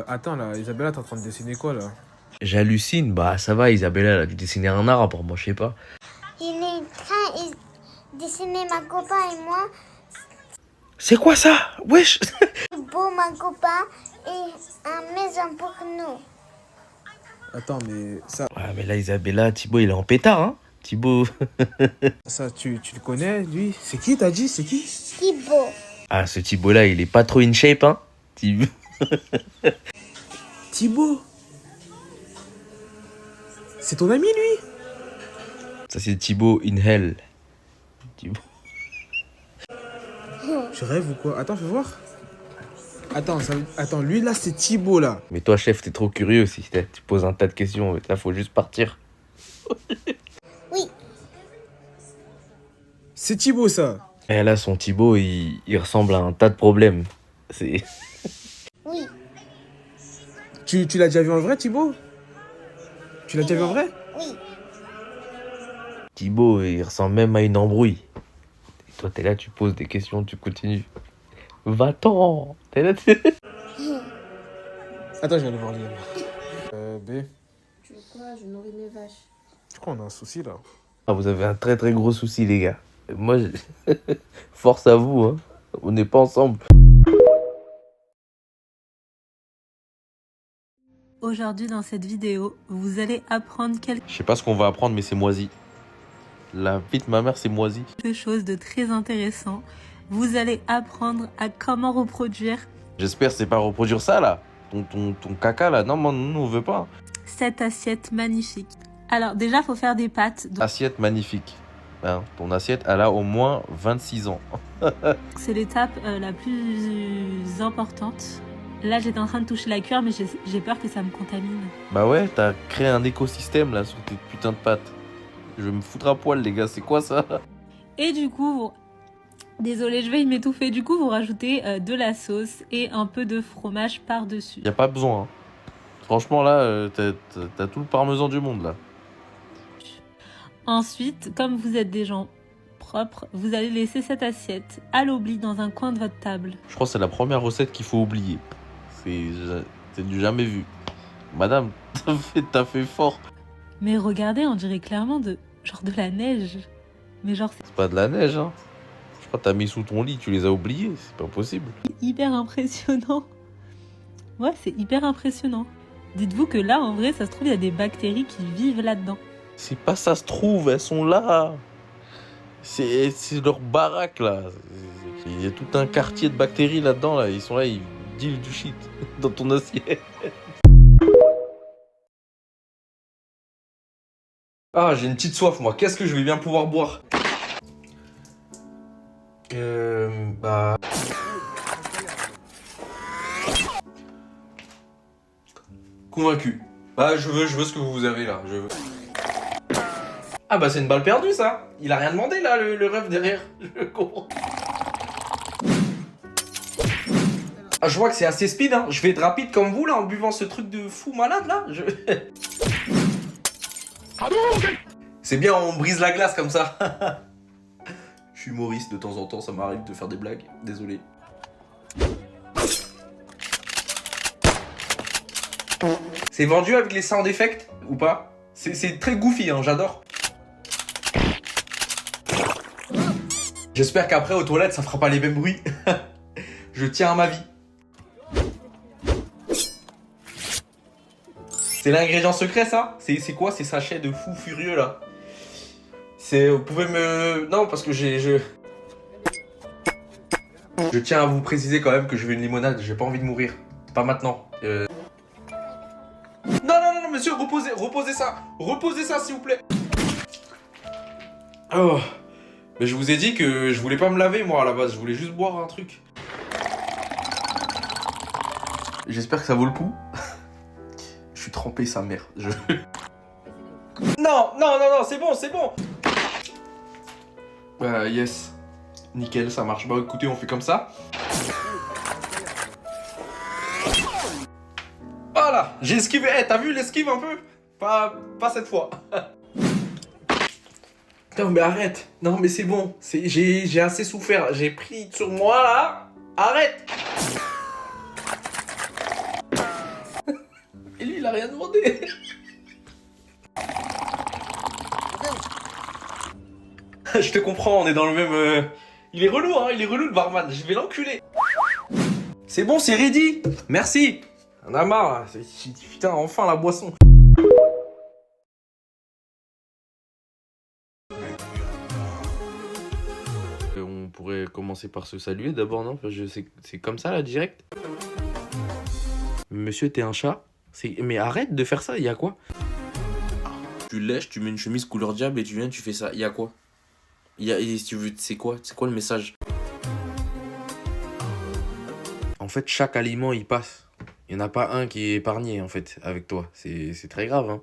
Attends là, Isabella, t'es en train de dessiner quoi là? J'hallucine, bah ça va, Isabella, elle a dû dessiner un arbre, moi je sais pas. Il est en train de dessiner ma copain et moi. C'est quoi ça? Wesh. C'est beau ma copain et un maison pour nous. Attends, mais ça, Ouais, mais là, Isabella, Thibaut, il est en pétard, hein? Thibaut. tu le connais lui? C'est qui t'as dit? C'est qui? Thibaut. Ah, ce Thibaut-là, il est pas trop in shape, hein? Thibaut. Thibaut. C'est ton ami lui? Ça, c'est Thibaut in hell. Thibaut. Je rêve ou quoi? Attends, fais voir. Attends, lui là c'est Thibaut là. Mais toi, chef, t'es trop curieux aussi. Tu poses un tas de questions. Là, faut juste partir. Oui. C'est Thibaut ça. Et là, son Thibaut, il ressemble à un tas de problèmes. C'est... Oui. Tu l'as déjà vu en vrai Thibaut? Tu l'as déjà vu en vrai? Oui. Thibaut, il ressemble même à une embrouille. Et toi, t'es là, tu poses des questions, tu continues. Va-t'en! T'es là, Attends, je vais aller voir Liam. B, Tu veux quoi? Je nourris mes vaches. je crois qu'on a un souci là. Ah, vous avez un très très gros souci, les gars. Moi, force à vous, hein. On n'est pas ensemble. Aujourd'hui, dans cette vidéo, vous allez apprendre Je sais pas ce qu'on va apprendre, mais c'est moisi. La vie de ma mère, c'est moisi. quelque chose de très intéressant. Vous allez apprendre à comment reproduire J'espère que c'est pas reproduire ça, là. Ton caca, là. Non, nous, on veut pas. cette assiette magnifique. Alors déjà, faut faire des pâtes. Donc, Assiette magnifique. Hein, ton assiette, elle a au moins 26 ans. c'est l'étape la plus importante. Là, j'étais en train de toucher la cuillère, mais j'ai peur que ça me contamine. Bah ouais, t'as créé un écosystème, là, sur tes putains de pâtes. Je vais me foutre à poil, les gars. C'est quoi, ça? Et du coup, désolée, je vais m'étouffer. Du coup, vous rajoutez de la sauce et un peu de fromage par-dessus. Y a pas besoin, hein. Franchement, là, t'as tout le parmesan du monde, là. Ensuite, comme vous êtes des gens propres, vous allez laisser cette assiette à l'oubli dans un coin de votre table. Je crois que c'est la première recette qu'il faut oublier. C'est du jamais vu. Madame, t'as fait fort. Mais regardez, on dirait clairement de la neige. Mais genre, C'est pas de la neige, hein. Je crois que t'as mis sous ton lit, tu les as oubliés. C'est pas possible. c'est hyper impressionnant. Ouais, c'est hyper impressionnant. Dites-vous que là, en vrai, ça se trouve, il y a des bactéries qui vivent là-dedans. C'est pas ça se trouve, elles sont là. C'est leur baraque, là. Il y a tout un quartier de bactéries là-dedans, là. Ils sont là, ils deal du shit dans ton assiette. Ah, j'ai une petite soif, moi. Qu'est-ce que je vais bien pouvoir boire? Bah... Convaincu. Bah, je veux ce que vous avez, là. Je veux. Ah bah, c'est une balle perdue, ça. Il a rien demandé, là, le ref derrière. Je comprends. Ah, je vois que c'est assez speed, hein. Je vais être rapide comme vous, là, en buvant ce truc de fou malade, là. C'est bien, on brise la glace comme ça. Je suis humoriste de temps en temps, ça m'arrive de faire des blagues. Désolé. C'est vendu avec les sound effects ou pas? C'est très goofy, hein, j'adore. J'espère qu'après aux toilettes ça fera pas les mêmes bruits. Je tiens à ma vie. C'est l'ingrédient secret, ça? C'est quoi ces sachets de fou furieux là? Vous pouvez me... Non, parce que je tiens à vous préciser quand même que je veux une limonade, j'ai pas envie de mourir. Pas maintenant. Non, monsieur, reposez ça. Reposez ça, s'il vous plaît. Oh. Mais je vous ai dit que je voulais pas me laver, moi, à la base. Je voulais juste boire un truc. J'espère que ça vaut le coup. Je suis trempé, sa mère. Non, c'est bon. Yes. Nickel, ça marche. Bah écoutez, on fait comme ça. Voilà, j'ai esquivé. Eh, t'as vu l'esquive un peu? Pas cette fois. Non mais arrête. Non mais c'est bon. J'ai assez souffert. J'ai pris sur moi là. Arrête. il a rien demandé. Je te comprends, on est dans le même... Il est relou, hein, il est relou le barman, je vais l'enculer. C'est bon, c'est ready. Merci. On a marre, là. Putain, enfin la boisson. On pourrait commencer par se saluer d'abord, non? C'est comme ça, là, direct. Monsieur, t'es un chat? Mais arrête de faire ça, y a quoi? Tu lèches, tu mets une chemise couleur diable et tu viens, tu fais ça. Y a quoi? Et si tu veux, c'est quoi le message? En fait, chaque aliment, il passe. Il n'y en a pas un qui est épargné, en fait, avec toi. C'est très grave, hein.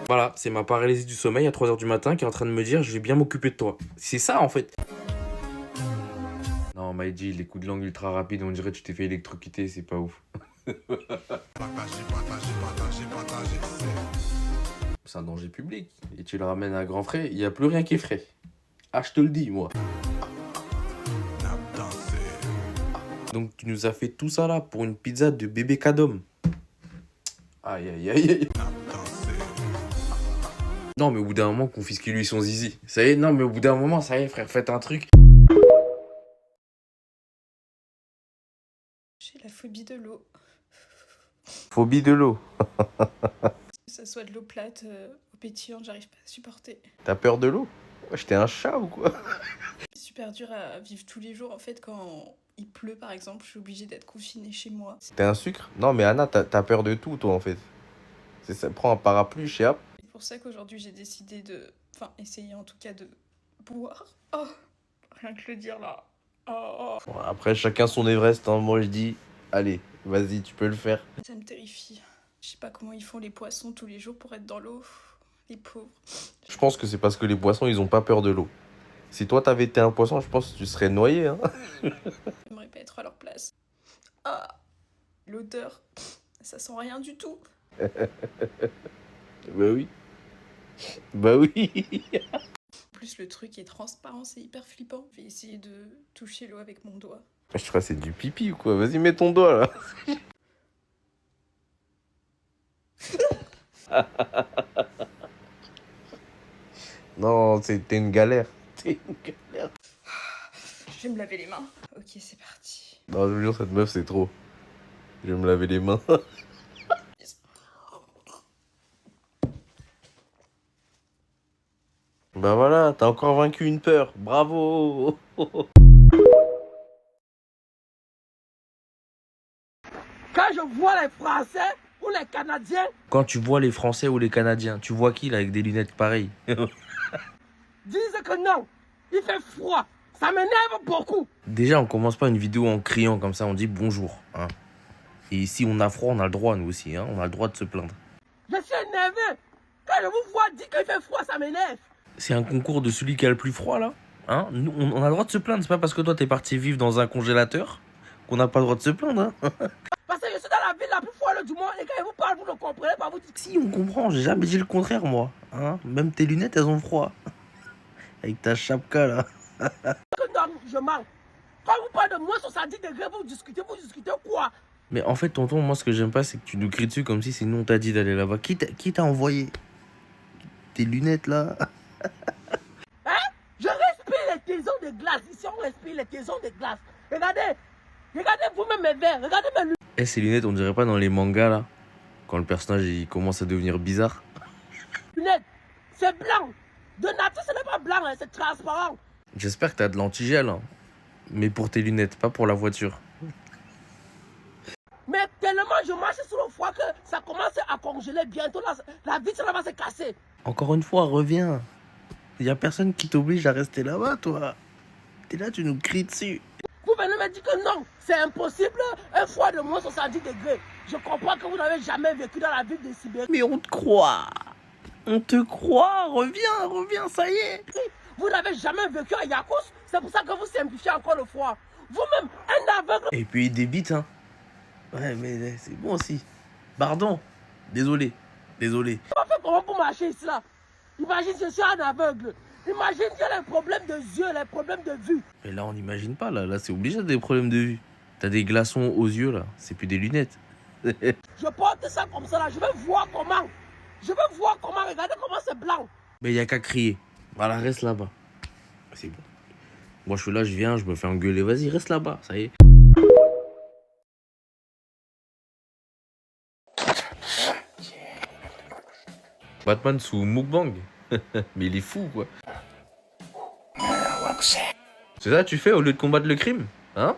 Voilà, c'est ma paralysie du sommeil à 3 h du matin qui est en train de me dire « Je vais bien m'occuper de toi ». C'est ça, en fait. Non, Maïdi, les coups de langue ultra rapides, on dirait que tu t'es fait électrocuter, c'est pas ouf. C'est un danger public. Et tu le ramènes à grands frais, il n'y a plus rien qui est frais. Ah, je te le dis, moi. Donc tu nous as fait tout ça là pour une pizza de bébé Cadom. Aïe aïe aïe aïe. Non mais au bout d'un moment confisquez-lui son zizi. Ça y est, non mais au bout d'un moment ça y est frère, faites un truc. J'ai la phobie de l'eau. Phobie de l'eau. Que ce soit de l'eau plate, eau pétillante, j'arrive pas à supporter. T'as peur de l'eau? J'étais un chat ou quoi? C'est super dur à vivre tous les jours en fait quand il pleut par exemple, je suis obligée d'être confinée chez moi. T'es un sucre? Non mais Anna, t'as peur de tout toi en fait. C'est ça, prends un parapluie, chéap. C'est pour ça qu'aujourd'hui j'ai décidé de... Enfin, essayer en tout cas de boire. Oh, rien que le dire là. Oh. Bon, après chacun son Everest, hein. Moi je dis, allez, vas-y, tu peux le faire. Ça me terrifie. Je sais pas comment ils font les poissons tous les jours pour être dans l'eau. Les pauvres. Je pense que c'est parce que les poissons, ils ont pas peur de l'eau. Si toi t'avais été un poisson, je pense que tu serais noyé, hein. J'aimerais pas être à leur place. Ah, l'odeur, ça sent rien du tout. Bah oui. Bah oui. En plus, le truc est transparent, c'est hyper flippant. Je vais essayer de toucher l'eau avec mon doigt. Je crois que c'est du pipi ou quoi. Vas-y, mets ton doigt là. Non, c'était une galère. C'est une galère. Je vais me laver les mains. Ok, c'est parti. Non, je vous jure, cette meuf, c'est trop. Je vais me laver les mains. Bah voilà, t'as encore vaincu une peur. Bravo. Quand je vois les Français ou les Canadiens, Quand tu vois les Français ou les Canadiens, tu vois qui là avec des lunettes pareilles? disent que non, il fait froid. Ça m'énerve beaucoup. Déjà, on commence pas une vidéo en criant comme ça, on dit bonjour. Hein. Et ici, on a froid, on a le droit, nous aussi. Hein. On a le droit de se plaindre. Je suis énervé. Quand je vous vois dire qu'il fait froid, ça m'énerve. C'est un concours de celui qui a le plus froid, là. Hein. Nous, on a le droit de se plaindre. C'est pas parce que toi, t'es parti vivre dans un congélateur qu'on n'a pas le droit de se plaindre. Hein. Parce que je suis dans la ville la plus froide du monde et quand je vous parle, vous ne comprenez pas. Vous dites Si, on comprend. J'ai jamais dit le contraire, moi. Hein. Même tes lunettes, elles ont froid. Avec ta chapka, là. que non, je mens. Quand vous parlez de moins 70 degrés, vous discutez quoi? Mais en fait, tonton, moi, ce que j'aime pas, c'est que tu nous cries dessus comme si c'est nous, on t'a dit d'aller là-bas. Qui t'a envoyé? Tes lunettes, là. Je respire les taisons de glace. Ici, on respire les taisons de glace. Regardez vous-même mes verres. Regardez mes lunettes. Eh, ces lunettes, on dirait pas dans les mangas, là. Quand le personnage, il commence à devenir bizarre. C'est blanc. De nature, ce n'est pas blanc, hein, c'est transparent. J'espère que t'as de l'antigel, hein. Mais pour tes lunettes, pas pour la voiture. Mais tellement je marche sur le froid que ça commence à congeler. Bientôt, la vitre là va se casser. Encore une fois, reviens. Y a personne qui t'oblige à rester là-bas, toi. T'es là, tu nous cries dessus. Vous venez me dire que non, c'est impossible. Un froid de moins 70 degrés. Je comprends que vous n'avez jamais vécu dans la ville de Sibérie. Mais on te croit. On te croit. Reviens, ça y est. Vous n'avez jamais vécu à Yakous. C'est pour ça que vous simplifiez encore le froid. Vous-même, un aveugle. Et puis des bites, hein. Ouais, mais c'est bon aussi. Pardon. Désolé. Comment pour marcher ici là? Imagine, je suis un aveugle. Imagine qu'il y a les problèmes de yeux, les problèmes de vue. Mais là, on n'imagine pas, là. Là, c'est obligé des problèmes de vue. T'as des glaçons aux yeux là, c'est plus des lunettes. Je porte ça comme ça là, je veux voir comment. Je veux voir comment, regardez comment c'est blanc. Mais y a qu'à crier. Voilà, reste là-bas. C'est bon. Moi je suis là, je viens, je me fais engueuler. Vas-y, reste là-bas, ça y est. Batman sous mukbang. Mais il est fou quoi. C'est ça que tu fais au lieu de combattre le crime, hein?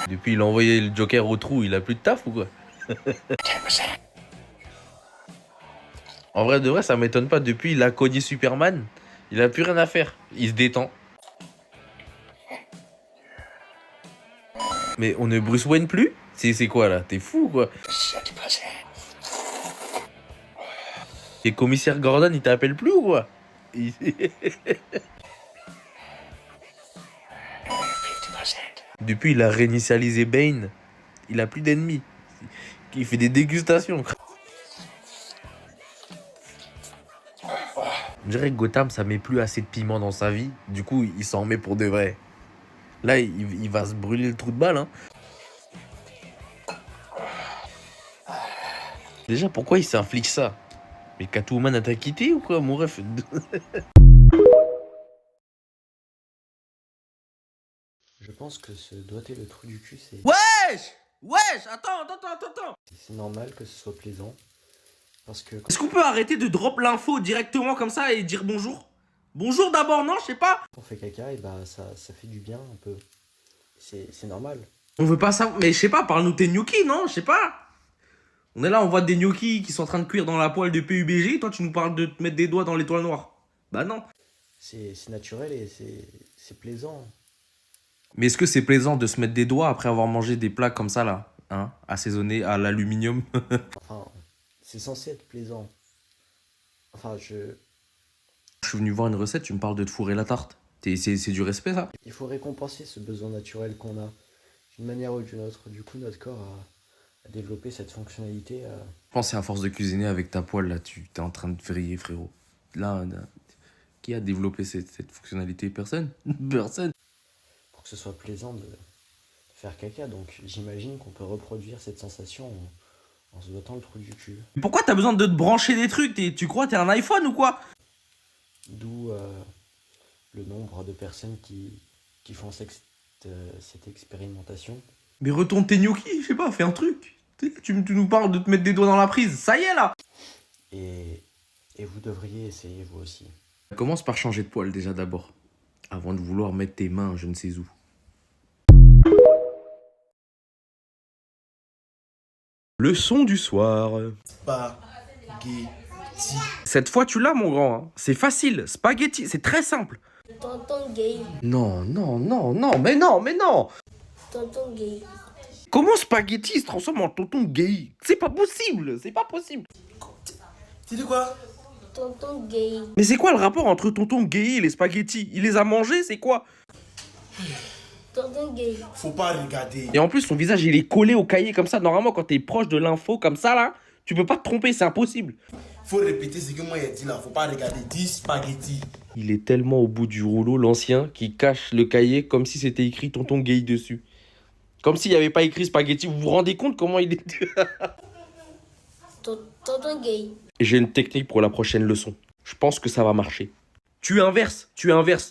Depuis il a envoyé le Joker au trou, il a plus de taf ou quoi? En vrai de vrai, ça m'étonne pas. Depuis il a cogné Superman, il a plus rien à faire. Il se détend. Mais on ne Bruce Wayne plus? C'est quoi là? T'es fou quoi? Et commissaire Gordon, il t'appelle plus ou quoi? Depuis, il a réinitialisé Bane. Il a plus d'ennemis. Il fait des dégustations. Je dirais que Gotham, ça met plus assez de piment dans sa vie. Du coup, il s'en met pour de vrai. Là, il va se brûler le trou de balle. Hein. Déjà, pourquoi il s'inflige ça? Mais Catwoman t'a quitté ou quoi, mon ref? Je pense que se doiter le trou du cul, c'est... Wesh Attends C'est normal que ce soit plaisant. Parce que... Est-ce qu'on peut arrêter de drop l'info directement comme ça et dire bonjour? Bonjour d'abord, non? Je sais pas. Quand on fait caca, et bah ça fait du bien un peu. C'est normal. On veut pas savoir... Mais je sais pas, parle-nous tes gnocchis, non? Je sais pas. On est là, on voit des gnocchis qui sont en train de cuire dans la poêle de PUBG. Toi, tu nous parles de te mettre des doigts dans l'étoile noire. Bah non. C'est naturel et c'est plaisant. Mais est-ce que c'est plaisant de se mettre des doigts après avoir mangé des plats comme ça, là? Hein? Assaisonnés à l'aluminium. Enfin, c'est censé être plaisant. Enfin, Je suis venu voir une recette, tu me parles de te fourrer la tarte. C'est du respect, ça? Il faut récompenser ce besoin naturel qu'on a. D'une manière ou d'une autre. Du coup, notre corps a développé cette fonctionnalité. Je pense que c'est à force de cuisiner avec ta poêle, là, tu t'es en train de vriller, frérot. Là, qui a développé cette fonctionnalité? Personne. Personne. Pour que ce soit plaisant de faire caca. Donc, j'imagine qu'on peut reproduire cette sensation en se dotant le trou du cul. Pourquoi t'as besoin de te brancher des trucs? Tu crois t'es un iPhone ou quoi? D'où le nombre de personnes qui font cette expérimentation. Mais retourne tes gnocchis, je sais pas, fais un truc. Tu nous parles de te mettre des doigts dans la prise, ça y est là. Et vous devriez essayer vous aussi. Commence par changer de poil déjà d'abord, avant de vouloir mettre tes mains je ne sais où. Le son du soir. Spaghetti. Cette fois tu l'as mon grand, hein. C'est facile, spaghetti, c'est très simple. Tonton gay. Non, mais non. Tonton gay. Comment spaghetti se transforme en tonton gay? C'est pas possible. Tu dis quoi? Tonton gay. Mais c'est quoi le rapport entre tonton gay et les spaghettis? Il les a mangés, c'est quoi? Tonton gay. Faut pas regarder. Et en plus, son visage, il est collé au cahier comme ça. Normalement, quand t'es proche de l'info comme ça, là, tu peux pas te tromper, c'est impossible. Faut répéter ce que moi j'ai dit là. Faut pas regarder. Dis spaghetti. Il est tellement au bout du rouleau, l'ancien, qui cache le cahier comme si c'était écrit tonton gay dessus. Comme s'il n'y avait pas écrit spaghetti. Vous vous rendez compte comment il est... Tonton gay. J'ai une technique pour la prochaine leçon. Je pense que ça va marcher. Tu inverses.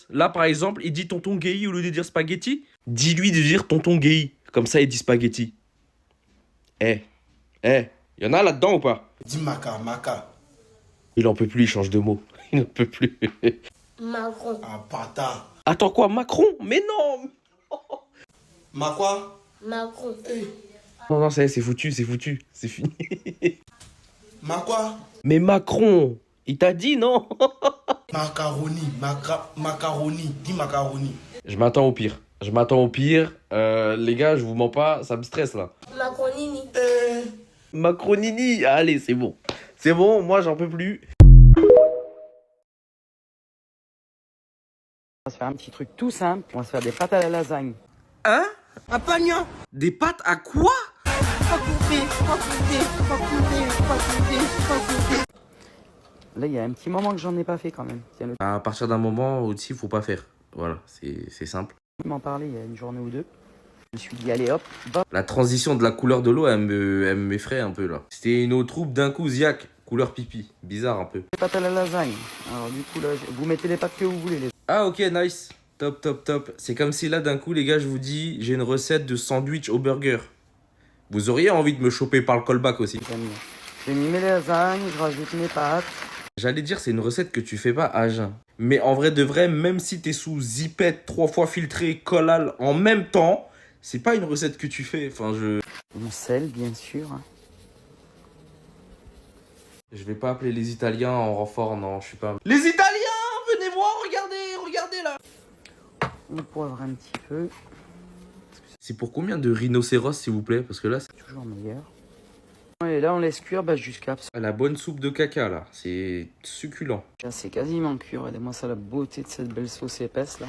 Là, par exemple, il dit tonton gay au lieu de dire spaghetti. Dis-lui de dire tonton gay. Comme ça, il dit spaghetti. Il y en a là-dedans ou pas? Dis maca. Il en peut plus, il change de mot. Il n'en peut plus. Macron. Ah, bâtard. Attends quoi, Macron? Mais non. Ma quoi? Macron. Non, ça y est, c'est foutu. C'est fini. Ma quoi? Mais Macron, il t'a dit non? Macaroni. Macaroni. Dis macaroni. Je m'attends au pire. Les gars, je vous mens pas, ça me stresse là. Macronini. Macronini, allez, c'est bon. C'est bon, moi j'en peux plus. On va se faire un petit truc tout simple. On va se faire des pâtes à la lasagne. Hein? Un pagnon. Des pâtes à quoi? Là, il y a un petit moment que j'en ai pas fait quand même. Tiens, À partir d'un moment aussi, faut pas faire. Voilà, c'est simple. Il m'en parlait il y a une journée ou deux. Je me suis dit, allez hop, bop. La transition de la couleur de l'eau, elle m'effraie un peu là. C'était une eau trouble d'un coup, Ziac, couleur pipi. Bizarre un peu. Les pâtes à la lasagne. Alors du coup là, vous mettez les pâtes que vous voulez. Ah ok, nice. Top, top, top. C'est comme si là d'un coup, les gars, je vous dis, j'ai une recette de sandwich au burger. Vous auriez envie de me choper par le callback aussi. Je mis mes lasagnes, je rajoute mes pâtes. J'allais dire, c'est une recette que tu fais pas à jeun. Mais en vrai de vrai, même si t'es sous zipette 3 fois filtré, collal en même temps, c'est pas une recette que tu fais. Enfin, Mon sel, bien sûr. Je vais pas appeler les Italiens en renfort, non, je suis pas... Les Italiens, venez voir, regardez là. On poivre un petit peu. C'est pour combien de rhinocéros, s'il vous plaît? Parce que là, c'est Toujours meilleur. Et là, on laisse cuire jusqu'à... la bonne soupe de caca, là. C'est succulent. Là, c'est quasiment cuit. Regardez-moi ça, la beauté de cette belle sauce épaisse, là.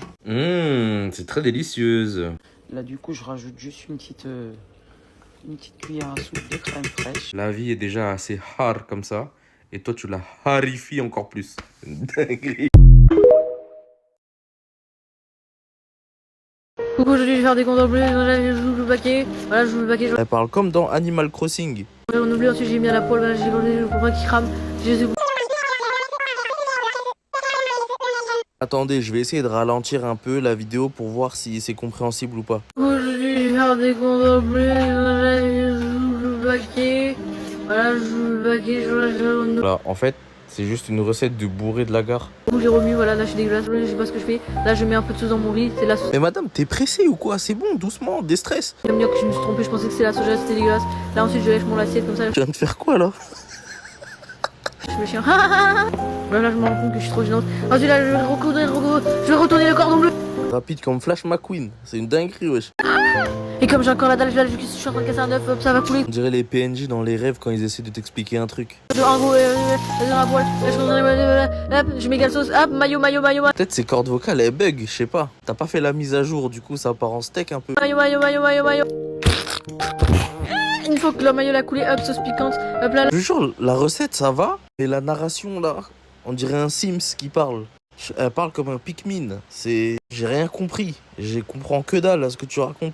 C'est très délicieuse. Là, du coup, je rajoute juste une petite cuillère à soupe de crème fraîche. La vie est déjà assez hard comme ça. Et toi, tu la harifies encore plus. Dinguerie. Coucou, aujourd'hui je vais faire des comptes en plus, je joue le paquet, voilà je joue le paquet, Elle parle comme dans Animal Crossing. j'en oublie, ensuite j'ai mis à la poêle, voilà j'ai collé, je comprends qu'il crame, Attendez, je vais essayer de ralentir un peu la vidéo pour voir si c'est compréhensible ou pas. Aujourd'hui je vais faire des comptes en plus, je joue le paquet, voilà je joue le paquet, Voilà, en fait, c'est juste une recette de bourré de la gare. j'ai remis, voilà là je suis dégueulasse, je sais pas ce que je fais, là je mets un peu de sauce dans mon riz, c'est la sauce. Mais madame, t'es pressée ou quoi? C'est bon, doucement, déstresse. J'aime bien que je me suis trompé, je pensais que c'était la soja, c'était dégueulasse. Là ensuite je lèche mon assiette comme ça, Tu viens de faire quoi là? je me chien. Là je me rends compte que je suis trop gênante. Ensuite là je vais retourner le cordon bleu. Rapide comme Flash McQueen, c'est une dinguerie wesh. Et comme j'ai encore la dalle, là, je suis en train de casser un œuf, hop, ça va couler. On dirait les PNJ dans les rêves quand ils essaient de t'expliquer un truc. En gros, dans la poêle, je mets la sauce, hop, mayo. Peut-être ces cordes vocales elles bug, je sais pas. T'as pas fait la mise à jour, du coup ça part en steak un peu. Mayo. Une fois que le mayo l'a coulé, hop, sauce piquante, hop là. Je jure, la recette ça va, mais la narration là, on dirait un Sims qui parle. Elle parle comme un Pikmin. J'ai rien compris. Je comprends que dalle à ce que tu racontes.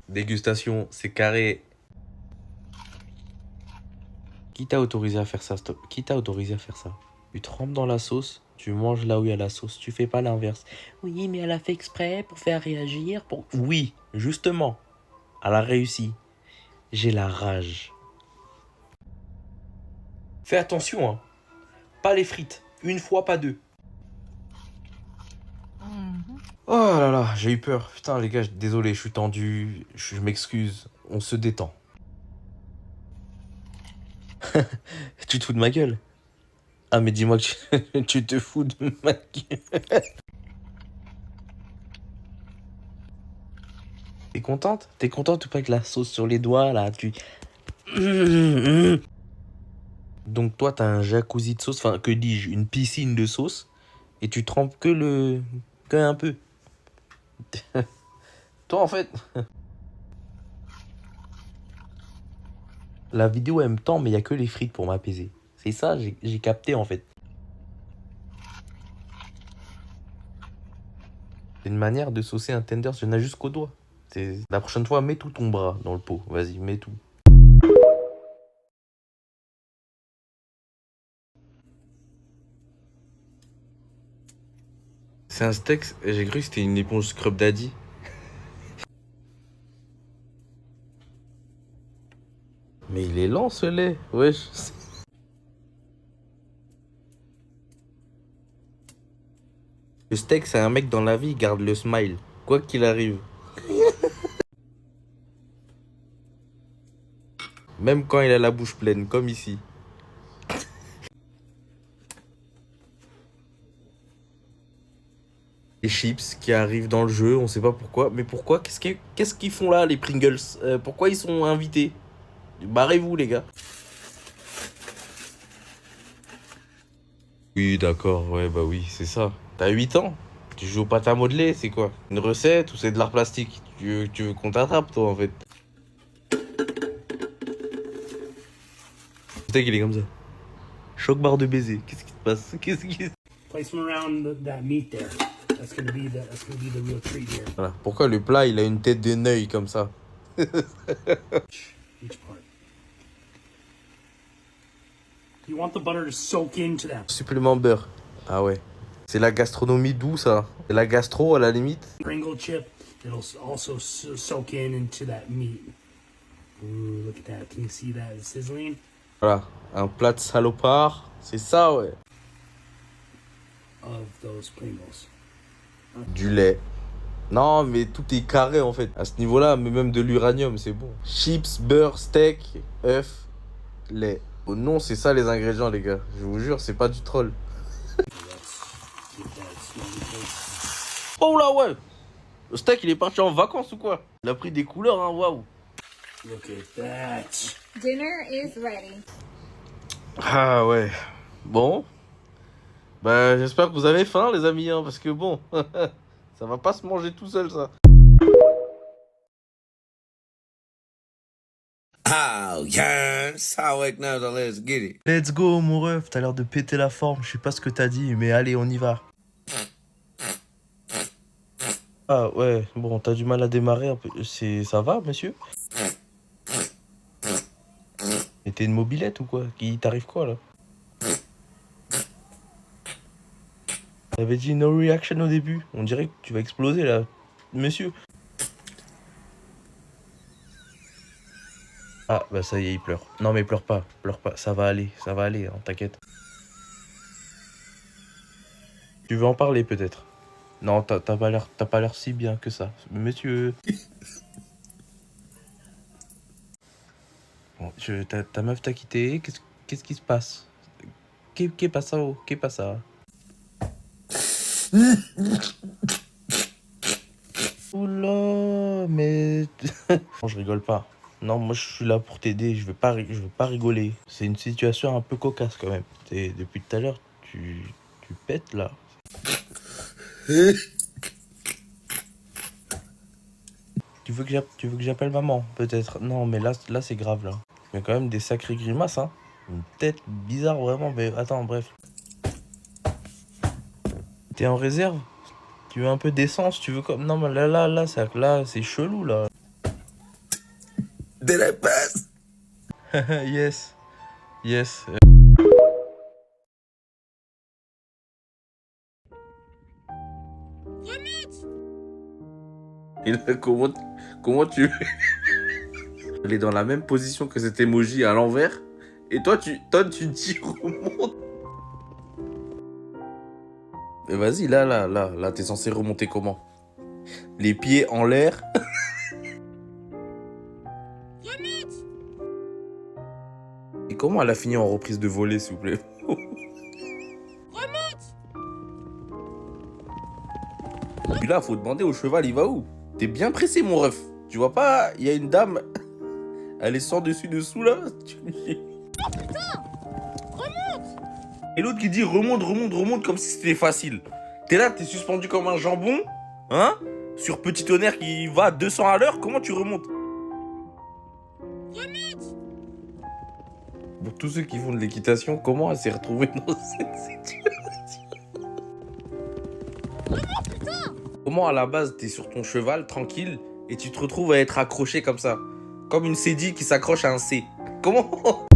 Dégustation, c'est carré. Qui t'a autorisé à faire ça, stop? Qui t'a autorisé à faire ça? Tu trempes dans la sauce, tu manges là où il y a la sauce, tu fais pas l'inverse. Oui, mais elle a fait exprès pour faire réagir, pour... Oui, justement, elle a réussi. J'ai la rage. Fais attention, hein. Pas les frites. Une fois, pas deux. Oh là là, j'ai eu peur. Putain, les gars, désolé, je suis tendu. Je m'excuse. On se détend. Tu te fous de ma gueule? Ah, mais dis-moi que tu te fous de ma gueule. T'es contente? T'es contente ou pas avec la sauce sur les doigts, là? Donc toi, t'as un jacuzzi de sauce, enfin, que dis-je, une piscine de sauce, et tu trempes que un peu. Toi, en fait... La vidéo aime tant, mais il n'y a que les frites pour m'apaiser. C'est ça, j'ai capté, en fait. C'est une manière de saucer un tender, il y en a jusqu'au doigt. La prochaine fois, mets tout ton bras dans le pot. Vas-y, mets tout. C'est un steak, j'ai cru que c'était une éponge Scrub Daddy. Mais il est lent ce lait, wesh. Le steak, c'est un mec dans la vie, il garde le smile, quoi qu'il arrive. Même quand il a la bouche pleine, comme ici. Les chips qui arrivent dans le jeu, on sait pas pourquoi. Mais pourquoi? Qu'est-ce qu'ils font là, les Pringles? Pourquoi ils sont invités? Barrez-vous, les gars. Oui, d'accord, ouais, bah oui, c'est ça. T'as 8 ans? Tu joues aux pâtes à modeler, c'est quoi? Une recette ou c'est de l'art plastique? Tu veux qu'on t'attrape, toi, en fait? Steak, il est comme ça. Choc barre de baiser. Qu'est-ce qui se passe? Qu'est-ce qui se... Place them around that meat there. That's gonna be the real treat here. Voilà. Pourquoi le plat, il a une tête de neuil comme ça? Each part. You want the butter to soak into that. Supplément beurre. Ah ouais. C'est la gastronomie d'où ça? C'est la gastro à la limite? Pringle chip. It'll also soak into that meat. Ooh, look at that. Can you see that? It's sizzling. Voilà. Un plat de salopard. C'est ça, ouais. Of those Pringles. Du lait. Non, mais tout est carré en fait. À ce niveau-là, mais même de l'uranium, c'est bon. Chips, beurre, steak, œuf, lait. Oh non, c'est ça les ingrédients, les gars. Je vous jure, c'est pas du troll. Oh là, ouais. Le steak, il est parti en vacances ou quoi? Il a pris des couleurs, hein, waouh. Look at that. Dinner is ready. Ah ouais. Bon. Bah, j'espère que vous avez faim, les amis, hein, parce que bon, ça va pas se manger tout seul, ça. Oh, yes. Now, let's get it. Let's go, mon ref. T'as l'air de péter la forme. Je sais pas ce que t'as dit, mais allez, on y va. Ah ouais, bon, t'as du mal à démarrer un peu. Ça va, monsieur? Et t'es une mobilette ou quoi? Il t'arrive quoi, là? T'avais dit no reaction au début. On dirait que tu vas exploser, là. Monsieur. Ah, bah ça y est, il pleure. Non, mais pleure pas, ça va aller, hein, t'inquiète. Tu veux en parler, peut-être? Non, t'as pas l'air si bien que ça. Monsieur... Bon, ta meuf t'a quitté, qu'est-ce qui se passe? Qu'est passado? Qu'est passado? Oula, mais... Bon, je rigole pas. Non, moi je suis là pour t'aider, je veux pas rigoler. C'est une situation un peu cocasse quand même. Depuis tout à l'heure, tu pètes là. Tu veux que j'appelle maman, peut-être? Non, mais là c'est grave là. Il y a quand même des sacrées grimaces, hein. Une tête bizarre vraiment, mais attends, bref. T'es en réserve? Tu veux un peu d'essence? Tu veux comme... Non, mais là, c'est chelou là. Did I pass? Yes. Yes. Et là, comment tu... Elle est dans la même position que cet emoji à l'envers. Et toi, tu dis remonte. Mais vas-y, là, t'es censé remonter comment? Les pieds en l'air. Et comment elle a fini en reprise de volée, s'il vous plaît? Et puis là, faut demander au cheval, il va où? T'es bien pressé, mon ref. Tu vois pas, il y a une dame, elle est sans dessus-dessous, là. Oh putain! Remonte! Et l'autre qui dit remonte, comme si c'était facile. T'es là, t'es suspendu comme un jambon, hein? Sur petit tonnerre qui va à 200 à l'heure, comment tu remontes? Remonte! Pour tous ceux qui font de l'équitation, comment elle s'est retrouvée dans cette situation? Remonte, putain! Comment à la base t'es sur ton cheval, tranquille, et tu te retrouves à être accroché comme ça? Comme une cédille qui s'accroche à un C. Comment?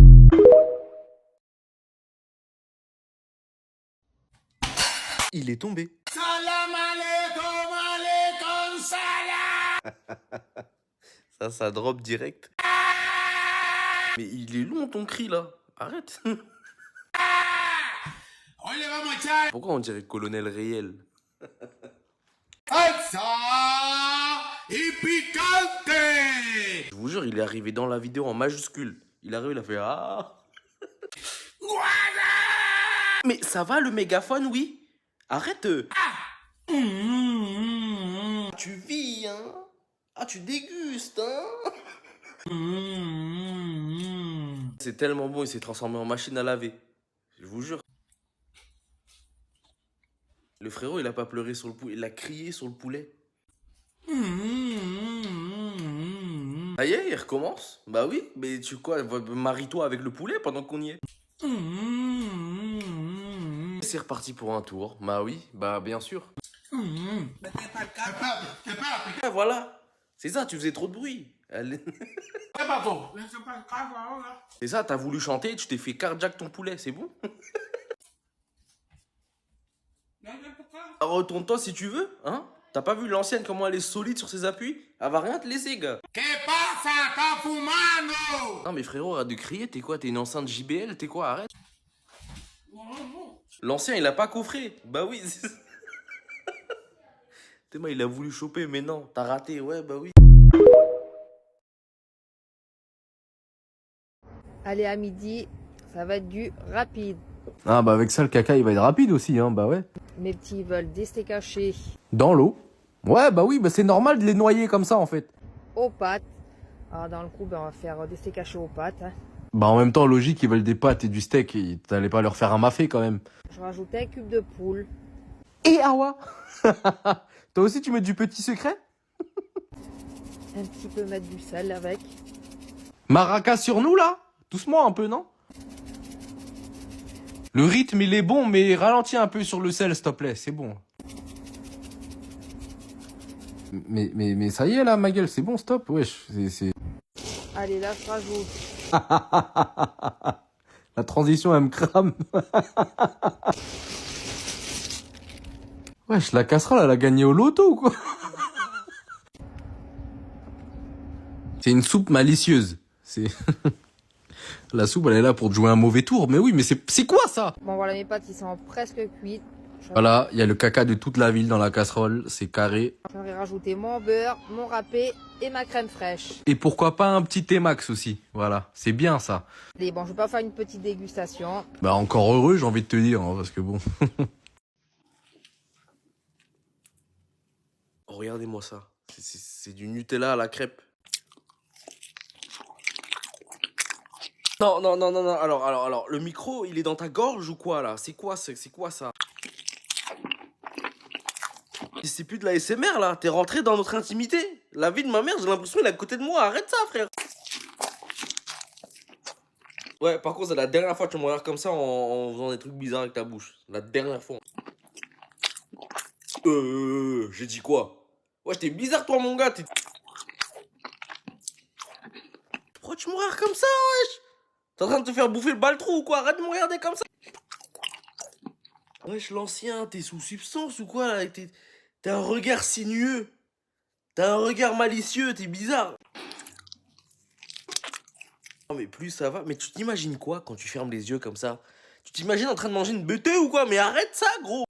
Il est tombé. Salam alaikum, salam. Ça drop direct. Mais il est long ton cri là. Arrête. Pourquoi on dirait colonel réel? Je vous jure, il est arrivé dans la vidéo en majuscule. Il arrive, il a fait ah. Mais ça va le mégaphone, oui? Arrête. Tu vis, hein? Ah, tu dégustes, hein? C'est tellement bon, il s'est transformé en machine à laver. Je vous jure. Le frérot, il a pas pleuré sur le poulet, il a crié sur le poulet. Ça y est, il recommence. Bah oui, mais tu quoi, marie-toi avec le poulet pendant qu'on y est. C'est reparti pour un tour. Bah oui, bah bien sûr. Ah, voilà. C'est ça, tu faisais trop de bruit. C'est ça, t'as voulu chanter, tu t'es fait cardiaque ton poulet, c'est bon? Retourne-toi si tu veux, hein? T'as pas vu l'ancienne, comment elle est solide sur ses appuis? Elle va rien te laisser, gars. Non mais frérot, arrête de crier, t'es quoi? T'es une enceinte JBL? T'es quoi? Arrête. L'ancien, il a pas coffré. Bah oui. T'es moi, il a voulu choper, mais non, t'as raté, ouais, bah oui. Allez, à midi, ça va être du rapide. Ah bah avec ça, le caca, il va être rapide aussi, hein, bah ouais. Mes petits veulent des steaks hachés Dans l'eau. Ouais, bah oui, bah c'est normal de les noyer comme ça, en fait. aux pâtes. Alors, dans le coup, on va faire des steaks hachés aux pâtes. Hein. Bah en même temps, logique, ils veulent des pâtes et du steak, et t'allais pas leur faire un mafé quand même. Je rajoute un cube de poule. Et Awa. Toi aussi, tu mets du petit secret? Un petit peu mettre du sel avec. Maracas sur nous, là? Doucement un peu, non? Le rythme, il est bon, mais ralentis un peu sur le sel, s'il te plaît, c'est bon. Mais ça y est, là, ma gueule, c'est bon, stop, wesh, c'est... Allez, là, je rajoute. La transition, elle me crame. Wesh, la casserole, elle a gagné au loto, ou quoi? C'est une soupe malicieuse. C'est... La soupe, elle est là pour te jouer un mauvais tour. Mais oui, mais c'est quoi, ça? Bon, voilà, mes pâtes, ils sont presque cuites. Voilà, il y a le caca de toute la ville dans la casserole, c'est carré. J'aurais rajouté mon beurre, mon râpé et ma crème fraîche. Et pourquoi pas un petit T-Max aussi, voilà, c'est bien ça. Allez, bon, je vais pas faire une petite dégustation. Bah encore heureux, j'ai envie de te dire, hein, parce que bon... Oh, regardez-moi ça, c'est du Nutella à la crêpe. Non, alors, le micro, il est dans ta gorge ou quoi, là? C'est quoi ça? C'est plus de la SMR, là. T'es rentré dans notre intimité. La vie de ma mère, j'ai l'impression qu'elle est à côté de moi. Arrête ça, frère. Ouais, par contre, c'est la dernière fois que tu me regardes comme ça en faisant des trucs bizarres avec ta bouche. La dernière fois. J'ai dit quoi? Ouais, t'es bizarre, toi, mon gars. Pourquoi tu me regardes comme ça, wesh? T'es en train de te faire bouffer le bal-trou ou quoi? Arrête de me regarder comme ça. Wesh, l'ancien, t'es sous substance ou quoi, là? T'as un regard sinueux. T'as un regard malicieux, t'es bizarre. Non mais plus ça va. Mais tu t'imagines quoi quand tu fermes les yeux comme ça? Tu t'imagines en train de manger une beutée ou quoi? Mais arrête ça, gros.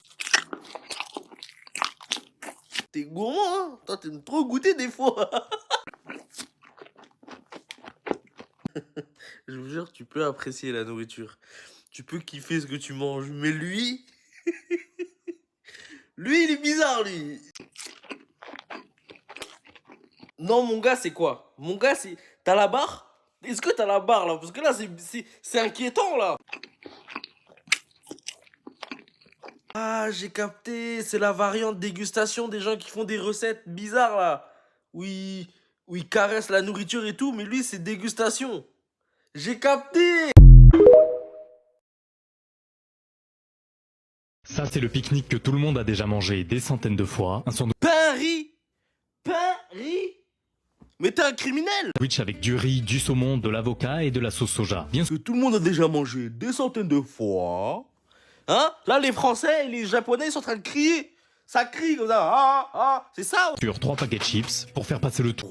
T'es gourmand, hein? Toi, t'aimes trop goûter des fois. Je vous jure, tu peux apprécier la nourriture. Tu peux kiffer ce que tu manges. Mais lui... Lui, il est bizarre, lui. Non, mon gars, c'est quoi? Mon gars, c'est... T'as la barre? Est-ce que t'as la barre, là? Parce que là, c'est inquiétant, là. Ah, j'ai capté. C'est la variante dégustation des gens qui font des recettes bizarres, là. Oui, où ils caressent la nourriture et tout, mais lui, c'est dégustation. J'ai capté. Ça, c'est le pique-nique que tout le monde a déjà mangé des centaines de fois. Un Paris. Mais t'es un criminel. Sandwich avec du riz, du saumon, de l'avocat et de la sauce soja. Bien sûr, tout le monde a déjà mangé des centaines de fois. Hein? Là, les Français et les Japonais sont en train de crier. Ça crie comme ça. C'est ça. Sur 3 paquets de chips pour faire passer le tour.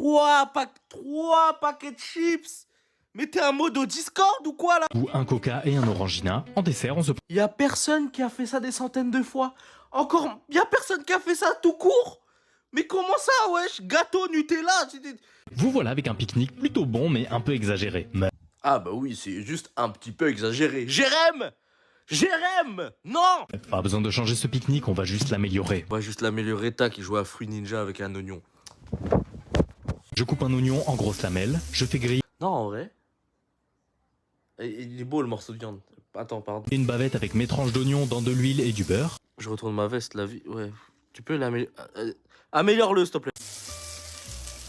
3 paquets de chips. Mais t'es un mode au Discord ou quoi, là? Ou un coca et un orangina. En dessert, on se... Y a personne qui a fait ça des centaines de fois. Encore, y a personne qui a fait ça tout court. Mais comment ça, wesh? Gâteau Nutella. Vous voilà avec un pique-nique plutôt bon, mais un peu exagéré. Mais... Ah bah oui, c'est juste un petit peu exagéré. Jérém, non. Pas besoin de changer ce pique-nique, on va juste l'améliorer. On va juste l'améliorer, tac, il joue à Fruit Ninja avec un oignon. Je coupe un oignon en grosses lamelles, je fais griller... Non, en vrai. Il est beau le morceau de viande. Attends, pardon. Une bavette avec mes tranches d'oignon dans de l'huile et du beurre. Je retourne ma veste, la vie. Ouais. Tu peux l'améliorer. Améliore-le, s'il te plaît.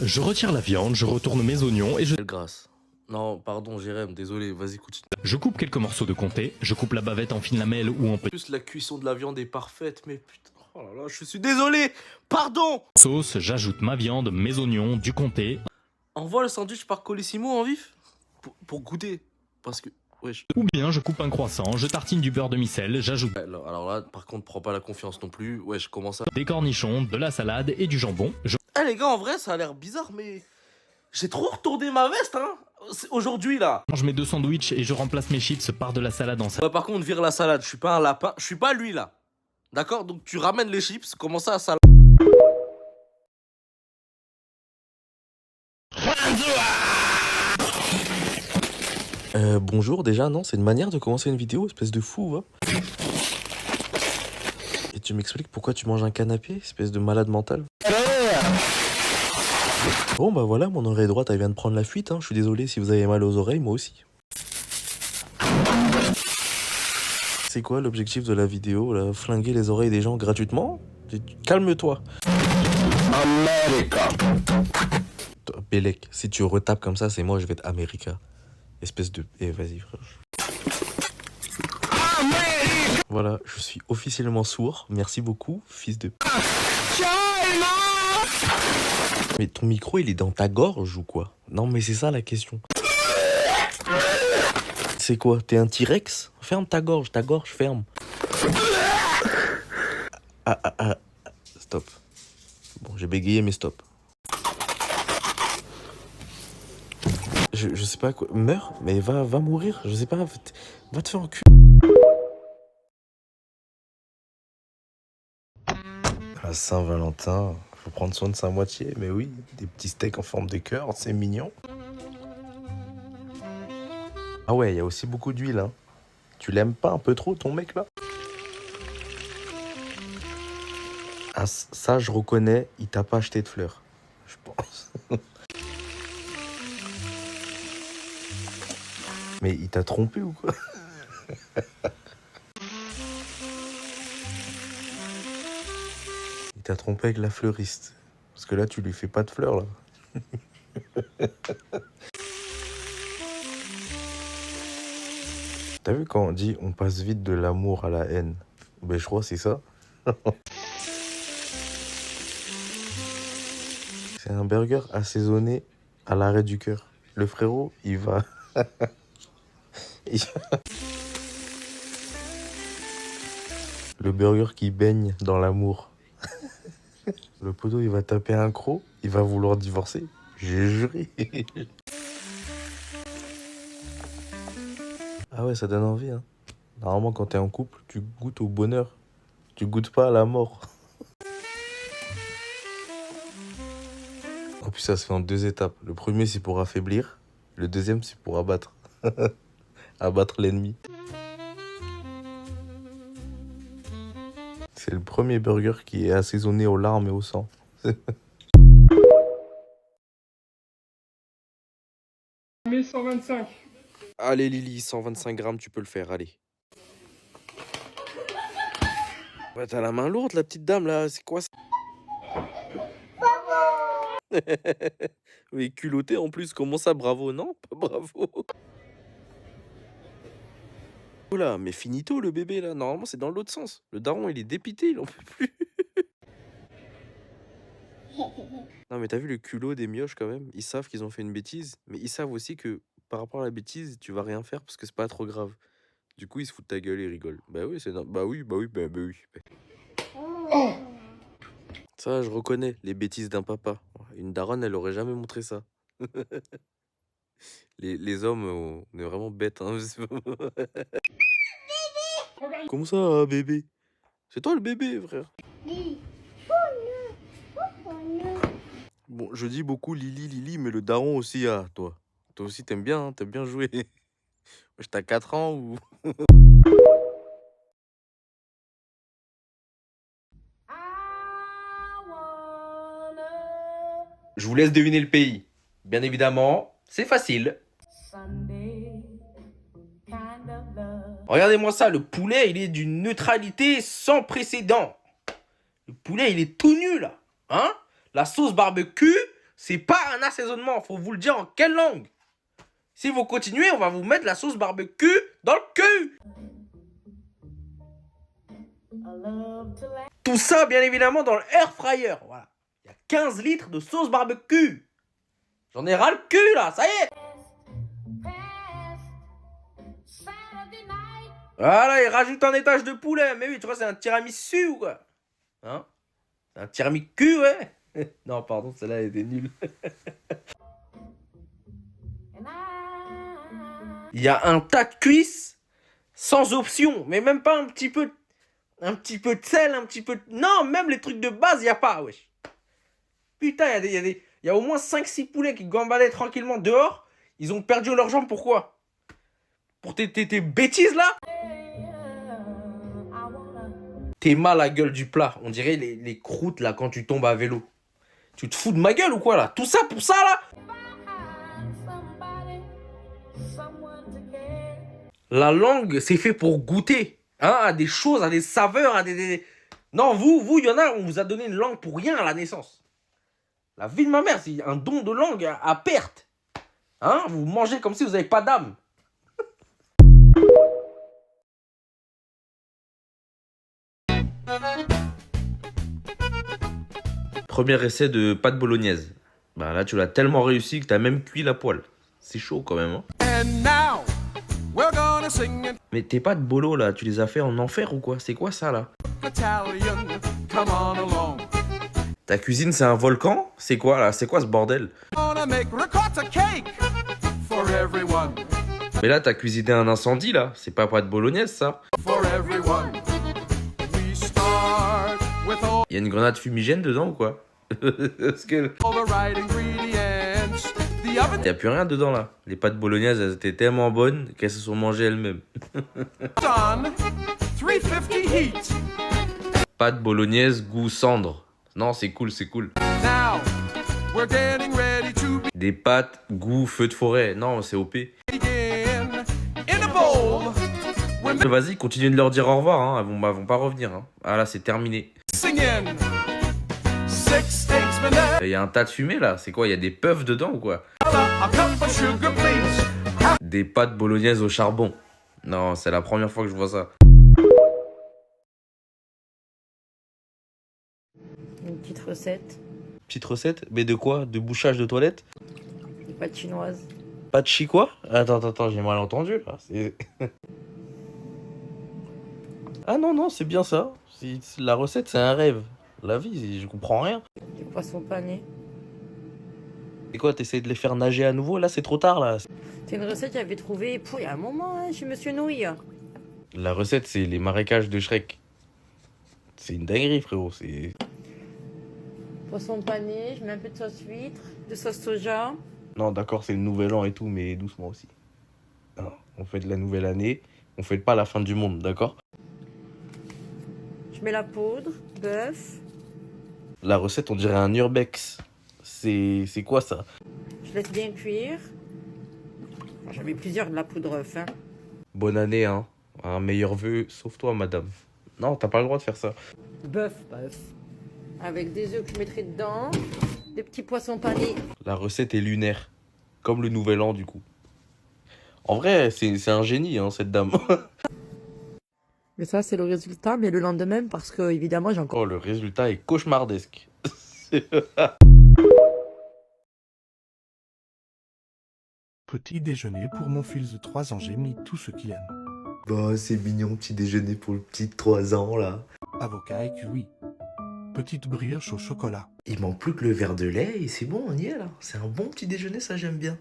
je retire la viande, je retourne mes oignons et je... Grâce. Non, pardon, Jérém, désolé, vas-y, continue. Je coupe quelques morceaux de comté, je coupe la bavette en fines lamelles ou en En plus, la cuisson de la viande est parfaite, mais putain, oh là là, je suis désolé, pardon. sauce, j'ajoute ma viande, mes oignons, du comté. Envoie le sandwich par Colissimo en vif pour goûter, parce que... Wesh. Ou bien je coupe un croissant, je tartine du beurre demi-sel, j'ajoute Alors là, par contre, prends pas la confiance non plus. Ouais, je commence à... des cornichons, de la salade et du jambon. Eh les gars, en vrai, ça a l'air bizarre, mais... J'ai trop retourné ma veste, hein, aujourd'hui, là. Je mange mes 2 sandwichs et je remplace mes chips par de la salade en salade. Ouais, par contre, vire la salade, je suis pas un lapin, je suis pas lui, là. D'accord? Donc tu ramènes les chips, comment ça, salade? Bonjour, déjà, non, c'est une manière de commencer une vidéo, espèce de fou, va. Et tu m'expliques pourquoi tu manges un canapé, espèce de malade mental? Bon, bah voilà, mon oreille droite, elle vient de prendre la fuite, hein. Je suis désolé si vous avez mal aux oreilles, moi aussi. C'est quoi l'objectif de la vidéo, là? Flinguer les oreilles des gens gratuitement? Calme-toi. America. Bélec, si tu retapes comme ça, c'est moi, je vais être America. Espèce de... Eh, vas-y, frère. Voilà, je suis officiellement sourd. Merci beaucoup, fils de... Mais ton micro, il est dans ta gorge ou quoi? Non, mais c'est ça la question. C'est quoi? T'es un T-Rex? Ferme ta gorge, ferme. Stop. Bon, j'ai bégayé, mais stop. Je sais pas quoi. Meurs, mais va mourir. Je sais pas. Va te faire enculer. À Saint-Valentin, faut prendre soin de sa moitié. Mais oui, des petits steaks en forme de cœur, c'est mignon. Ah ouais, il y a aussi beaucoup d'huile. Hein. Tu l'aimes pas un peu trop, ton mec, là? Ah, ça, je reconnais, il t'a pas acheté de fleurs. Je pense. Mais il t'a trompé ou quoi? Il t'a trompé avec la fleuriste. Parce que là, tu lui fais pas de fleurs, là. T'as vu quand on dit on passe vite de l'amour à la haine? Ben, je crois que c'est ça. C'est un burger assaisonné à l'arrêt du cœur. Le frérot, il va... Le burger qui baigne dans l'amour. Le poteau, il va taper un croc, il va vouloir divorcer. J'ai juré. Ah ouais, ça donne envie, hein. Normalement, quand t'es en couple, tu goûtes au bonheur. Tu goûtes pas à la mort. En plus, ça se fait en 2 étapes. Le premier, c'est pour affaiblir. Le deuxième, c'est pour abattre. Abattre l'ennemi. C'est le premier burger qui est assaisonné aux larmes et au sang. 1125. Allez Lily, 125 grammes, tu peux le faire, allez. Ouais, t'as la main lourde, la petite dame, là, c'est quoi ça? Oui, culotté en plus, comment ça, bravo? Non, pas bravo. Oula, mais finito le bébé, là, normalement c'est dans l'autre sens. Le daron, il est dépité, il en peut plus. Non mais t'as vu le culot des mioches quand même? Ils savent qu'ils ont fait une bêtise, mais ils savent aussi que par rapport à la bêtise, tu vas rien faire parce que c'est pas trop grave. Du coup, ils se foutent de ta gueule et rigolent. Bah oui, bah oui. Ça, je reconnais les bêtises d'un papa. Une daronne, elle aurait jamais montré ça. Les hommes, on est vraiment bêtes. Hein. Comment ça, bébé? C'est toi le bébé, frère. Bon, je dis beaucoup Lily, mais le daron aussi, ah, toi. Toi aussi, t'aimes bien, hein, t'aimes bien jouer. T'as 4 ans ou... Je vous laisse deviner le pays. Bien évidemment, c'est facile. Regardez-moi ça, le poulet, il est d'une neutralité sans précédent. Le poulet, il est tout nu, là. Hein? La sauce barbecue, C'est pas un assaisonnement. Faut vous le dire en quelle langue? Si vous continuez, on va vous mettre la sauce barbecue dans le cul. Tout ça, bien évidemment, dans le air fryer. Voilà. Il y a 15 litres de sauce barbecue. J'en ai ras le cul, là. Ça y est. Voilà, il rajoute un étage de poulet. Mais oui, tu vois, c'est un tiramisu ou quoi? Hein? C'est un tiramisu, ouais. Non, pardon, celle-là, elle était nulle. Il y a un tas de cuisses sans option. Mais même pas un petit peu de sel, un petit peu de... Non, même les trucs de base, il n'y a pas, wesh. Putain, il y a au moins 5-6 poulets qui gambadaient tranquillement dehors. Ils ont perdu leurs jambes, pourquoi? Pour tes bêtises, là? T'es mal à la gueule du plat. On dirait les croûtes, là, quand tu tombes à vélo. Tu te fous de ma gueule ou quoi, là? Tout ça pour ça, là? La langue, c'est fait pour goûter. Hein, à des choses, à des saveurs, à des... Non, vous, il y en a, on vous a donné une langue pour rien à la naissance. La vie de ma mère, c'est un don de langue à perte. Hein, vous mangez comme si vous n'avez pas d'âme. Premier essai de pâte bolognaise. Bah là, tu l'as tellement réussi que t'as même cuit la poêle. C'est chaud quand même, hein. Mais tes pâtes bolo là, tu les as fait en enfer ou quoi? C'est quoi ça là? Ta cuisine c'est un volcan? C'est quoi là? C'est quoi ce bordel? Mais là t'as cuisiné un incendie là? C'est pas pâte bolognaise ça? Y'a une grenade fumigène dedans ou quoi? Parce que... Y'a plus rien dedans là. Les pâtes bolognaises elles étaient tellement bonnes qu'elles se sont mangées elles-mêmes. Pâtes bolognaises goût cendre. Non c'est cool, c'est cool. Des pâtes goût feu de forêt. Non c'est OP. Vas-y continue de leur dire au revoir hein. Elles vont pas revenir hein. Ah là c'est terminé. Il y a un tas de fumée là. C'est quoi? Il y a des puffs dedans ou quoi? Des pâtes bolognaises au charbon. Non, c'est la première fois que je vois ça. Une petite recette. Petite recette? Mais de quoi? De bouchage de toilette? Des pâtes chinoises. Pâtes chi quoi? Attends, j'ai mal entendu là. Ah non, c'est bien ça. La recette, c'est un rêve. La vie, je comprends rien. Du poisson pané. C'est quoi, t'essayes de les faire nager à nouveau? Là, c'est trop tard, là. C'est une recette que j'avais trouvée il y a un moment hein, chez Monsieur Nouille. La recette, c'est les marécages de Shrek. C'est une dinguerie, frérot. C'est... Poisson pané, je mets un peu de sauce huître, de sauce soja. Non, d'accord, c'est le nouvel an et tout, mais doucement aussi. Non, on fait de la nouvelle année, on fait pas la fin du monde, d'accord? Je mets la poudre, bœuf. La recette, on dirait un urbex. C'est quoi ça? Je laisse bien cuire. J'en mets plusieurs de la poudre œuf. Hein. Bonne année, hein. Un meilleur vœu, sauf toi, madame. Non, t'as pas le droit de faire ça. Bœuf. Avec des œufs que je mettrai dedans. Des petits poissons panés. La recette est lunaire. Comme le nouvel an, du coup. En vrai, c'est un génie, hein, cette dame. Mais ça, c'est le résultat, mais le lendemain, parce que, évidemment, j'ai encore... Oh, le résultat est cauchemardesque. Petit déjeuner pour mon fils de 3 ans, j'ai mis tout ce qu'il aime. Bah, c'est mignon, petit déjeuner pour le petit de 3 ans, là. Avocat et kiwi. Petite brioche au chocolat. Il manque plus que le verre de lait et c'est bon, on y est, là. C'est un bon petit déjeuner, ça, j'aime bien.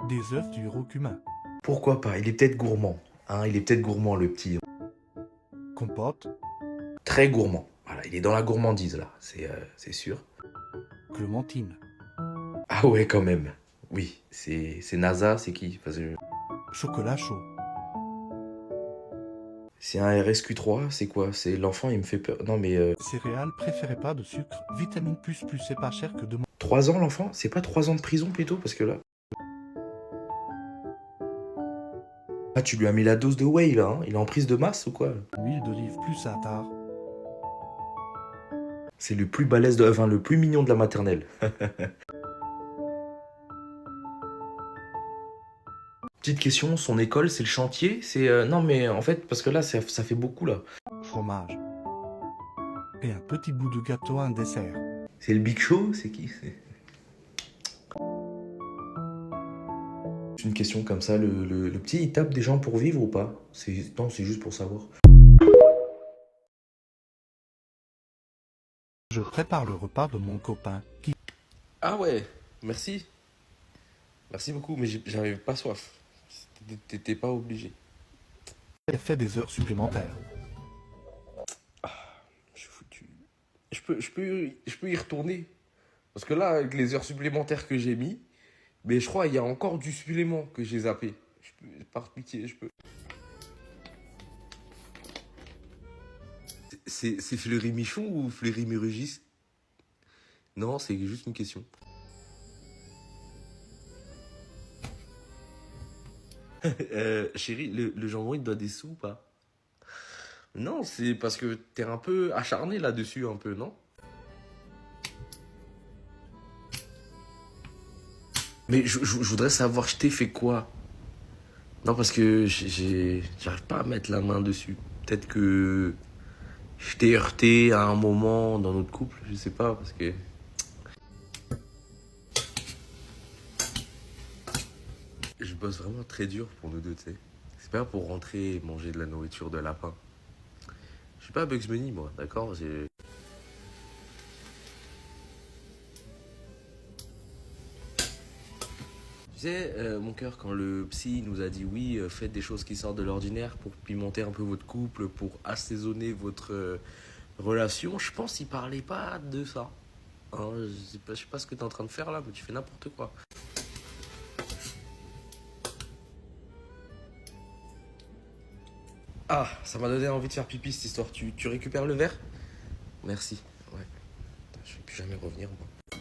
Des œufs du rocumin. Pourquoi pas? Il est peut-être gourmand. Hein, il est peut-être gourmand, le petit. Compote. Très gourmand. Voilà, il est dans la gourmandise, là. C'est sûr. Clémentine. Ah ouais, quand même. Oui, c'est NASA, c'est qui? Parce que... Chocolat chaud. C'est un RSQ3, c'est quoi? C'est l'enfant, il me fait peur. Non, mais... Céréales, préférez pas de sucre. Vitamine plus, c'est pas cher que de... 3 ans, l'enfant? C'est pas 3 ans de prison, plutôt? Parce que là... Ah, tu lui as mis la dose de whey, là, hein? Il est en prise de masse, ou quoi? Huile d'olive plus à tard. C'est le plus balèze de... Enfin, le plus mignon de la maternelle. Petite question, son école, c'est le chantier? C'est... non, mais en fait, parce que là, ça fait beaucoup, là. Fromage. Et un petit bout de gâteau, un dessert. C'est le Big Show? C'est qui? Une question comme ça, le petit, il tape des gens pour vivre ou pas? Non, c'est juste pour savoir. Je prépare le repas de mon copain qui... Ah ouais, merci. Merci beaucoup, mais j'avais pas soif. T'étais pas obligé. a fait des heures supplémentaires. Je suis foutu. Je peux y retourner. Parce que là, avec les heures supplémentaires que j'ai mis, mais je crois qu'il y a encore du supplément que j'ai zappé. Je peux, par pitié, je peux. C'est Fleury Michon ou Fleury Mérugis? Non, c'est juste une question. Chérie, le jambon, il te doit des sous ou pas? Non, c'est parce que t'es un peu acharné là-dessus, un peu, non? Mais je voudrais savoir, je t'ai fait quoi? Non, parce que j'arrive pas à mettre la main dessus. Peut-être que je t'ai heurté à un moment dans notre couple, je sais pas, parce que... Je bosse vraiment très dur pour nous deux, tu sais. C'est pas pour rentrer et manger de la nourriture de lapin. Je suis pas Bugs Bunny, moi, d'accord? Tu sais, mon cœur, quand le psy nous a dit oui, faites des choses qui sortent de l'ordinaire pour pimenter un peu votre couple, pour assaisonner votre relation, je pense qu'il parlait pas de ça. Hein, je sais pas ce que t'es en train de faire là, mais tu fais n'importe quoi. Ah, ça m'a donné envie de faire pipi cette histoire. Tu récupères le verre? Merci. Ouais. Je vais plus jamais revenir, moi.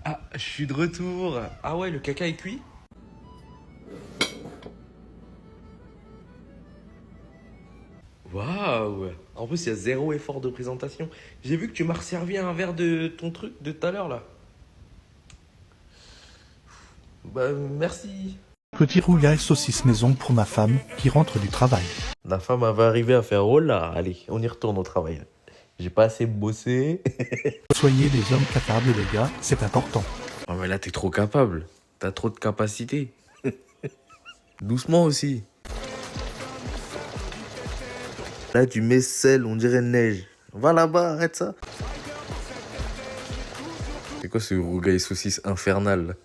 Ah, je suis de retour. Ah ouais, le caca est cuit? Waouh! En plus, il y a zéro effort de présentation. J'ai vu que tu m'as resservi un verre de ton truc de tout à l'heure, là. Bah, merci. Petit rougail saucisse maison pour ma femme qui rentre du travail. La femme avait arrivé à faire oh là, allez, on y retourne au travail. J'ai pas assez bossé. Soyez des hommes capables, les gars, c'est important. Oh mais là t'es trop capable, t'as trop de capacité. Doucement aussi. Là tu mets sel, on dirait neige. Va là-bas, arrête ça. C'est quoi ce rougail saucisse infernal?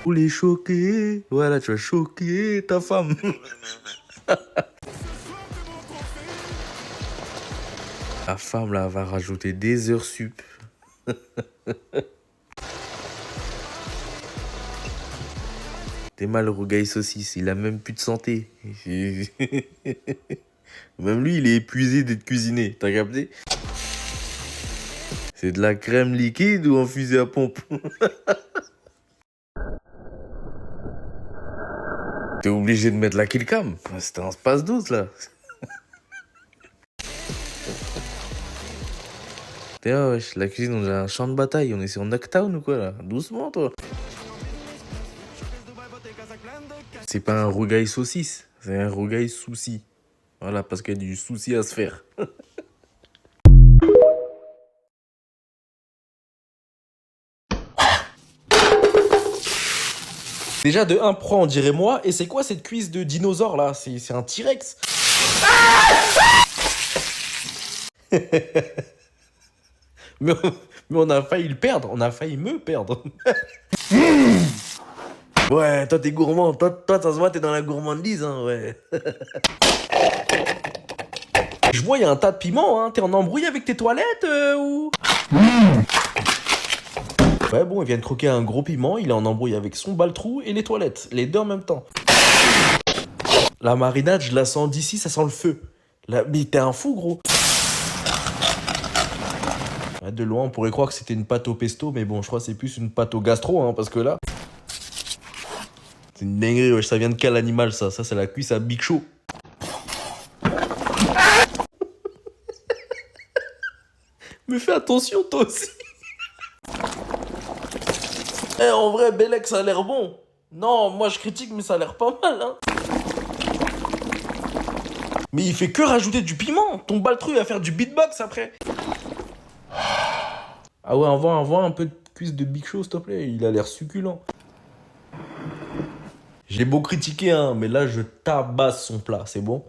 Pour les choquer. Voilà, tu vas choquer ta femme. La femme, là, va rajouter des heures sup. T'es mal, rougail saucisse. Il a même plus de santé. Même lui, il est épuisé d'être cuisiné. T'as capté? C'est de la crème liquide ou en fusée à pompe? T'es obligé de mettre la killcam. C'était un passe-douce, là. Wesh, la cuisine, on a un champ de bataille. On est sur Knockdown ou quoi, là? Doucement, toi. C'est pas un rougail saucisse. C'est un rougail souci. Voilà, parce qu'il y a du souci à se faire. Déjà, de 1 pro, on dirait moi. Et c'est quoi cette cuisse de dinosaure, là? C'est un T-Rex. mais on a failli le perdre. On a failli me perdre. Ouais, toi, t'es gourmand. Toi, ça se voit, t'es dans la gourmandise, hein, ouais. Je vois, il y a un tas de piments, hein. T'es en embrouille avec tes toilettes, ou... Ouais, bon, il vient de croquer un gros piment, il est en embrouille avec son baltrou et les toilettes, les deux en même temps. La marinade, je la sens d'ici, ça sent le feu. Mais t'es un fou, gros. Ouais, de loin, on pourrait croire que c'était une pâte au pesto, mais bon, je crois que c'est plus une pâte au gastro, hein, parce que là... C'est une dinguerie, ouais, ça vient de quel animal, ça? Ça, c'est la cuisse à Big Show. Mais fais attention, toi aussi. Eh, en vrai, Bellec, ça a l'air bon. Non, moi je critique, mais ça a l'air pas mal, hein. Mais il fait que rajouter du piment. Ton baltrou, il va faire du beatbox après. Ah ouais, envoie un peu de cuisse de Big Show, s'il te plaît. Il a l'air succulent. J'ai beau critiquer, hein, mais là, je tabasse son plat, c'est bon?